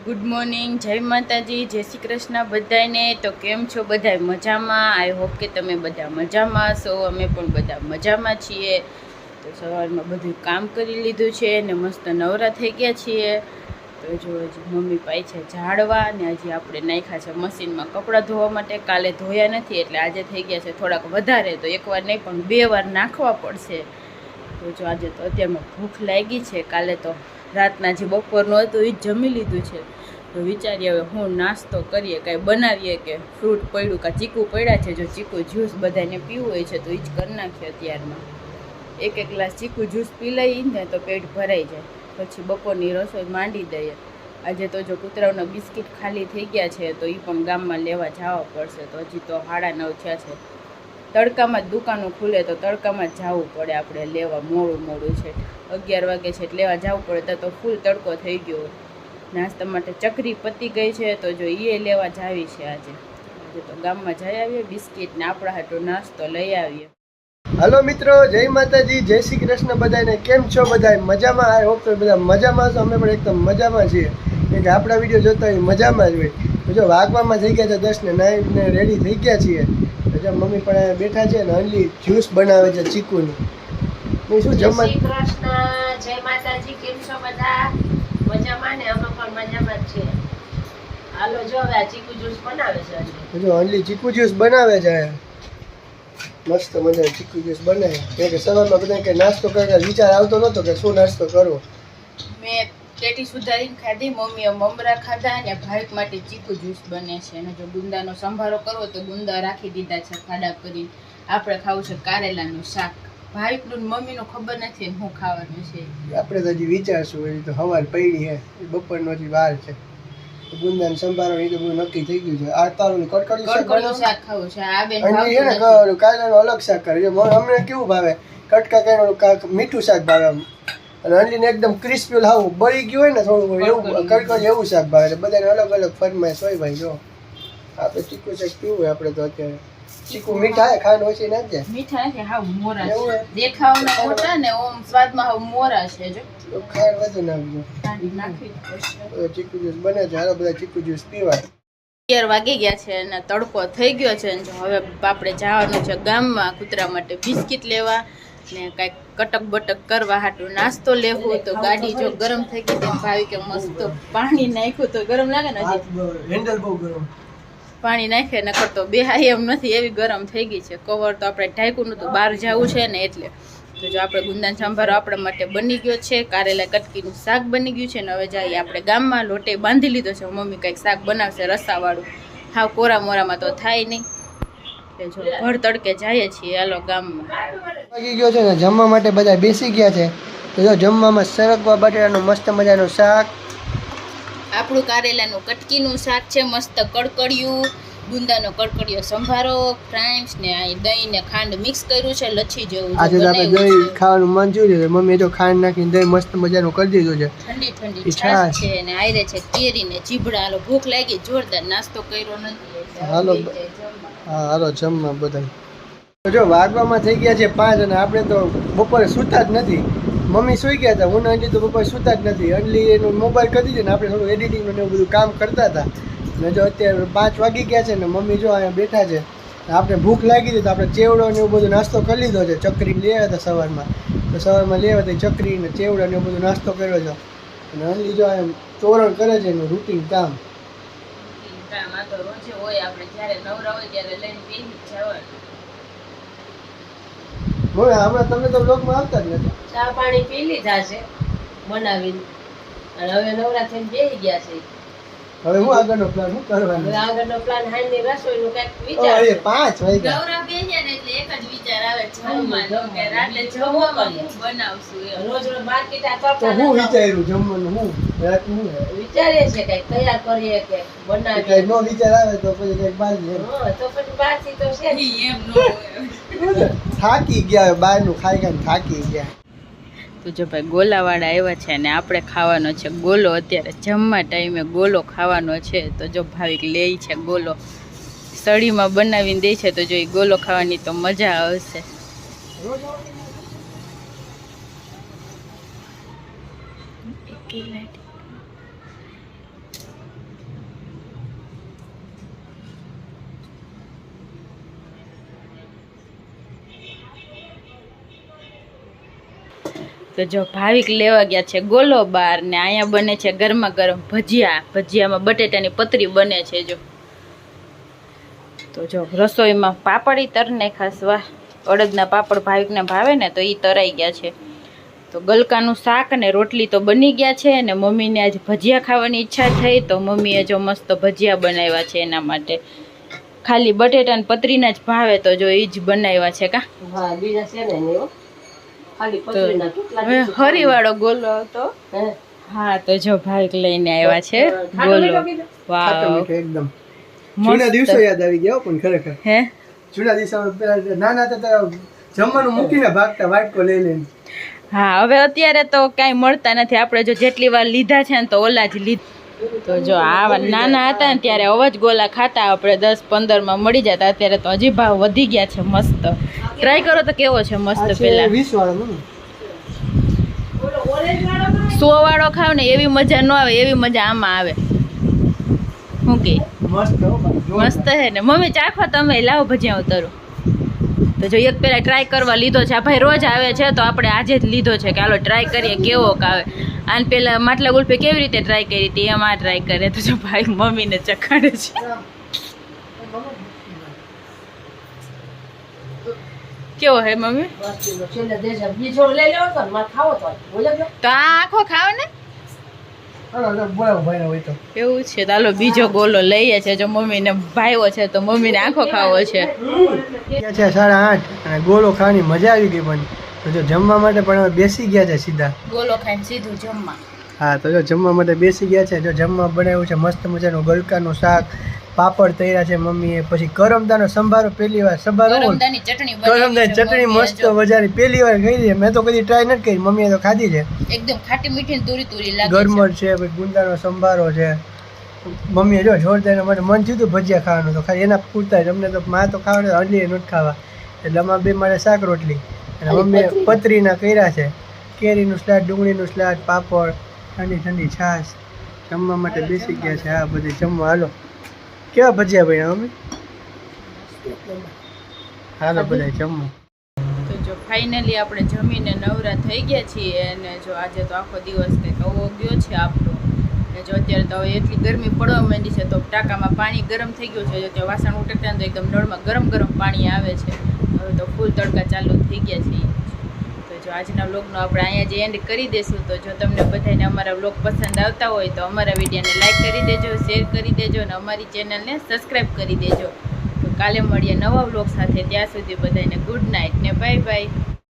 Good morning, જય માતાજી, જય શ્રી કૃષ્ણ બધાને। તો કેમ છો બધા? મજામાં? આઈ હોપ કે તમે બધા મજામાં છો। અમે પણ બધા મજામાં છીએ। તો સવારમાં બધું કામ કરી લીધું છે ને મસ્ત નવરા થઈ ગયા છીએ। તો જો હજી મમ્મી પાઈ છે ઝાડવા ને હજી આપણે નાખ્યા છે મશીનમાં કપડાં ધોવા માટે। કાલે ધોયા નથી એટલે આજે થઈ ગયા છે થોડાક વધારે, તો એકવાર નહીં પણ 2 વાર નાખવા પડશે। તો જો આજે તો અત્યારમાં ભૂખ લાગી છે। કાલે તો રાતના જે બપોરનું હતું એ જ જમી લીધું છે। તો વિચારીએ હવે હું નાસ્તો કરીએ, કાંઈ બનાવીએ કે ફ્રૂટ પડ્યું કાં ચીકુ પડ્યા છે, જો ચીકુ જ્યુસ બધાને પીવું હોય છે તો એ જ કરી નાખીએ। અત્યારમાં એક ગ્લાસ ચીકુ જ્યુસ પી લઈએ ને તો પેટ ભરાઈ જાય, પછી બપોરની રસોઈ માંડી દઈએ। આજે તો જો કૂતરાઓના બિસ્કિટ ખાલી થઈ ગયા છે તો એ પણ ગામમાં લેવા જવા પડશે। તો હજી તો 9:30 થયા છે। તડકામાં જ દુકાનો ખુલે તો તડકામાં જ જવું પડે આપણે લેવા। મોડું છે, 11 વાગે છે એટલે લેવા જવું પડે તો ફૂલ તડકો થઈ ગયો। નાસ્તા માટે ચકરી પતી ગઈ છે તો જો એ લેવા જાવી છે આજે તો ગામમાં જઈ આવીએ, બિસ્કિટ ને આપણા હાટો નાસ્તો લઈ આવીએ। હાલો મિત્રો, જય માતાજી, જય શ્રી કૃષ્ણ બધાને। કેમ છો બધા? મજામાં? આઈ હોપ તો બધા મજામાં છો। અમે પણ એકદમ મજામાં છીએ કે આપણા વિડીયો જોતા હોય મજામાં જ હોય। તો જો વાગવામાં થઈ ગયા છે 10 ને 9 ને રેડી થઈ ગયા છીએ। તો જો મમ્મી પણ બેઠા છે ને અંજલી જ્યુસ બનાવે છે ચીકુની। શું જમવા? જય શ્રી કૃષ્ણ, જય માતાજી, કેમ છો બધા? મજામાં ને? અમે પણ મજામાં જ છીએ। હાલો જો હવે આ ચીકુ જ્યુસ બનાવે છે આજે। જો અંજલી ચીકુ જ્યુસ બનાવે છે, મસ્ત મજા ચીકુ જ્યુસ બનાવે। કે સવારમાં બધા કે નાસ્તો કરે, વિચાર આવતો નતો કે શું નાસ્તો કરવો। મેં પેટી સુધારીને ખાધી, મમ્મીએ મમરા ખાધા ને ભાઈ માટે ચીકુ જ્યુસ બને છે। અને જો ગુંદાનો સંભારો કરવો તો ગુંદા રાખી દીધા છે ખાડા કરી। આપણે ખાવું છે કારેલાનું શાક। ભાઈનું મમ્મીનું ખબર નથી શું ખાવાનું છે। આપણે તો હજી વિચારશું, હજી તો હવાર પડી છે, બપોરનો હજી વાર છે। ગુંદાનો સંભારો એ તો બધું નક્કી થઈ ગયું છે। આ તારું કડકડીયું શાક ખાવું છે। આ બેન છે ને કારેલાનું અલગ શાક કરે છે। અમને કેવું ભાવે? કટકા કરીને મીઠું શાક ભાવે આમ, અને અંડીને એકદમ ક્રિસ્પી લાવું બળી ગયું હોય ને થોડું એવું કડકડી એવું શાક ભાવે। બધાને અલગ અલગ ફરમાઈશ હોય ભાઈ। જો આપણે ચીકુ શાક પીવું હોય આપણે તો અત્યારે ચીકુ મીઠા હે, ખાંડ ઓછી નાખજે। મીઠા નથી, હાવ મોરા છે, દેખાવના મોટા ને ઓમ સ્વાદમાં હાવ મોરા છે। જો ખાંડ વધુ નાખજો, ખાંડ નાખવી પડશે। ચીકુ જ્યુસ બને છે, હાલો બધા ચીકુ જ્યુસ પીવાય। 11 વાગી ગયા છે અને તડકો થઈ ગયો છે। હવે આપણે જવાનું છે ગામમાં કૂતરા માટે બિસ્કિટ લેવા ને કાંઈક કટક બટક કરવા હાટું નાસ્તો લેવું। તો ગાડી જો ગરમ થઈ ગઈ છે, ભાવી કે મસ્ત પાણી નાખ્યું તો ગરમ લાગે ને, હજી હેન્ડલ બહુ ગરમ, પાણી નાખે નકર તો બેહાય એમ નથી, એવી ગરમ થઈ ગઈ છે। કવર તો આપણે ઢાંક્યું નતું, બહાર જવું છે ને એટલે। તો જો આપણે ગુંદાનો સંભારો આપણા માટે બની ગયો છે, કારેલા કટકીનું શાક બની ગયું છે ને હવે જઈએ આપણે ગામમાં। લોટે બાંધી લીધો છે, મમ્મી કંઈક શાક બનાવશે રસાવાળું, હાવ કોરા મોરામાં તો થાય નહીં। જો ભર તડકે જઈએ છીએ, હાલો ગામમાં। વાગી ગયો છે ને જમવા માટે બધા બેસી ગયા છે। તો જો જમવામાં સરગવા બટાટાનું મસ્ત મજાનું શાક, આપણું કારેલાનું કટકીનું શાક છે મસ્ત કડકડિયું, ગુંદાનો કડકડિયો સંભારો, ફ્રાઈસ ને આ દહીં ને ખાંડ મિક્સ કર્યું છે, લચ્છી જેવું આજે તો આપણે દહીં ખાવાનું મન થયું છે, મમ્મીએ તો ખાંડ નાખીને દહીં મસ્ત મજાનું કરી દીધું છે। ઠંડી ઠંડી છાશ છે ને આયરે છે કેરી ને ચીભડા। હાલો ભૂખ લાગી જોરદાર, નાસ્તો કર્યો નથી। હાલો હા હાલો જમવા બધા। તો જો વાગવામાં થઈ ગયા છે 5 અને આપણે તો બપોરે સૂતા જ નથી। મમ્મી સૂઈ ગયા હતા, હું અંજલી તો બપોરે સૂતા જ નથી। અંજલી એનું મોબાઈલ કરી દીધી ને આપણે થોડું એડિટિંગનું ને એવું બધું કામ કરતા હતા। ને જો અત્યારે 5 વાગી ગયા છે ને મમ્મી જો અહીંયા બેઠા છે। આપણે ભૂખ લાગી હતી તો આપણે ચેવડો ને એવું બધું નાસ્તો કરી લીધો છે। ચકરી લઈ આવ્યા હતા સવારમાં, તો સવારમાં લઈ આવ્યા હતા ચકરી ને ચેવડા ને એવું બધું નાસ્તો કર્યો છે। અને અંજલી જો એમ તોરણ કરે છે એનું રૂટીન કામ। આ તો રોજે હોય, આપણે જ્યારે નવરા હોય ત્યારે લઈને પી જવાનું। હમણાં તમે તો બ્લોગમાં આવતા જ નથી। ચા પાણી પી લીધા છે બનાવીને, અને હવે નવરા થઈને બેસી ગયા છે। હવે હું આગળનો પ્લાન શું કરવાનો? હવે આગળનો પ્લાન હાંજની રસોઈનું કંઈક ઓ વિચાર એ 5 વાગ્યા નવરા બેહીએ ને એટલે એક જ વિચાર આવે, જમવાનું કે રાત્રે જમવામાં શું બનાવશું એમ। રોજ રોજ માર્કેટ આ તો કરતા હું નથી। વિચાર્યું જમવાનું હું રાતનું હું વિચારીએ છીએ કંઈક તૈયાર કરીએ કે બનાવીએ। કઈ નો વિચાર આવે તો પછી કઈક બહાર જઈએ। હા તો પછી બહારથી તો છે જ। એમ ન હોય। થાકી ગયા બહારનું ખાઈ ખાઈને થાકી ગયા। તો જો ભાઈ ગોલાવાળા આવ્યા છે અને આપણે ખાવાનો છે ગોલો। અત્યારે જમવા ટાઈમે ગોલો ખાવાનો છે। તો જો ભાવિક લે છે ગોલો, સળીમાં બનાવીને દે છે, તો જો એ ગોલો ખાવાની તો મજા આવશે। તો જો ભાવિક લેવા ગયા છે ગોલો બાર ને અહીંયા બને છે ગરમા ગરમ ભજીયામાં બટેટાની પતરી બને છે જો. તો જો રસોઈમાં પાપડી તરને ખાસ વાહ અડદના પાપડ ભાવિકને ભાવે ને તો એ તરાઈ ગયા છે. તો ગલકાનું શાક ને રોટલી તો બની ગયા છે ને મમ્મીને આજ ભજીયા ખાવાની ઈચ્છા થઈ તો મમ્મીએ જો મસ્ત ભજીયા બનાવ્યા છે એના માટે. ખાલી બટેટા ને પતરીના જ ભાવે તો જો એ જ બનાવ્યા છે કા. હા બીજા છે ને નહીં હો. ખાલી તો પતરીના કેટલા હવે હરીવાળો ગોલો હતો. હે હા તો જો ભાવિક લઈને આવ્યા છે ગોલો. ખાટો વાવ મીઠો એકદમ જૂના દિવસો યાદ આવી ગયા હો પણ ખરેખર હે જૂના દિવસોમાં પેલા નાના હતા તો જમવાનું મૂકીને ભાગતા વાટકો લઈ લઈને. હા હવે અત્યારે તો કાંઈ મળતા નથી. આપણે જો જેટલી વાર લીધા છે ને તો ઓલા જ લીધા. તો જો આ નાના હતા ને ત્યારે અવાજ ગોલા ખાતા આપણે 10-15 મળી જતા. અત્યારે તો હજી ભાવ વધી ગયા છે મસ્ત. ટ્રાય કરો તો કેવો છે મસ્ત. પેલા 20 વાળો ને 100 વાળો ખાવ ને એવી મજા ન આવે એવી મજા આમાં આવે. શું કે મસ્ત હો ભાઈ, મસ્ત હે ને. મમ્મી ચાખો તમે લાવો ભજીયા ઉતરું. તો જો એક પેલા ટ્રાય કરવા લીધો છે. આ ભાઈ રોજ આવે છે તો આપણે આજે જ લીધો છે કે હાલો ટ્રાય કરીએ કેવો આવે. આને પેલા માટલા ગુલ્ફી કેવી રીતે ટ્રાય કરી હતી એમ આ ટ્રાય કરે. તો જો ભાઈ મમ્મીને ચખાડે છે. કેવો હે મમ્મી? છેલ્લે દેજો બીજો લઈ લેવો તો મારે ખાવો તો બોલે ગયો તો આ આખો ખાવ ને હાલો બોલાવો ભાઈને હોય તો. એવું છે. તો હાલો બીજો ગોલો લઈએ છે. જો મમ્મીને ભાઈઓ છે તો મમ્મીને આખો ખાવો છે. ગયા છે 8:30 અને ગોળો ખાવાની મજા આવી ગઈ પણ તો જો જમવા માટે પણ હવે બેસી ગયા છે સીધા. ગોલો ખાઈને સીધું જમવા. હા તો જો જમવા માટે બેસી ગયા છે. જો જમવા બનાવ્યું છે મસ્ત મજાનું ગલકાનું શાક, પાપડ તૈયાર છે મમ્મીએ, પછી કરમદાનો સંભારો પહેલી વાર સંભારો કરમદાની ચટણી કરમદાની ચટણી મસ્ત મજાની પહેલી વાર ખાઈ છે. મેં તો કદી ટ્રાય નથી કરી, મમ્મીએ તો ખાધી છે. એકદમ ખાટી મીઠી તુરી તુરી લાગે છે. ગરમર છે, પછી ગુંદાનો સંભારો છે. મમ્મીએ જો જોરદાર એના માટે મન થયું હતું ભજીયા ખાવાનું તો ખાલી એના પૂરતા જ. અમને તો માં તો ખાવાનું હંડલી નથી ખાવા એટલે અમારે બે મારે શાક રોટલી અને મમ્મીએ પતરીના કર્યા છે. કેરીનું સલાડ, ડુંગળીનું સલાડ, પાપડ, ઠંડી ઠંડી છાશ. જમવા માટે બેસી ગયા છે. આ બધી જમવા. હાલો કેવા ભજીયા ભાઈ મમ્મી? હાલો બધા જમવા. તો જો ફાઇનલી આપણે જમીને નવરા થઈ ગયા છીએ અને જો આજે તો આખો દિવસ કંઈક આવો ગયો છે આપણો. ને જો અત્યારે તો હવે એટલી ગરમી પડવા માંડી છે તો ટાંકામાં પાણી ગરમ થઈ ગયું છે. જો ત્યાં વાસણ ઉટકતા ને તો એકદમ નળમાં ગરમ ગરમ પાણી આવે છે. હવે તો ફૂલ તડકા ચાલુ થઈ ગયા છે. તો જો આજના વ્લોગનો આપણે અહીંયા જે એન્ડ કરી દઈશું. તો જો તમને બધાને અમારા વ્લોગ પસંદ આવતા હોય તો અમારા વિડીયોને લાઈક કરી દેજો, શેર કરી દેજો અને અમારી ચેનલને સબસ્ક્રાઈબ કરી દેજો. તો કાલે મળીએ નવા વ્લોગ સાથે. ત્યાં સુધી બધાને ગુડ નાઇટ ને બાય બાય.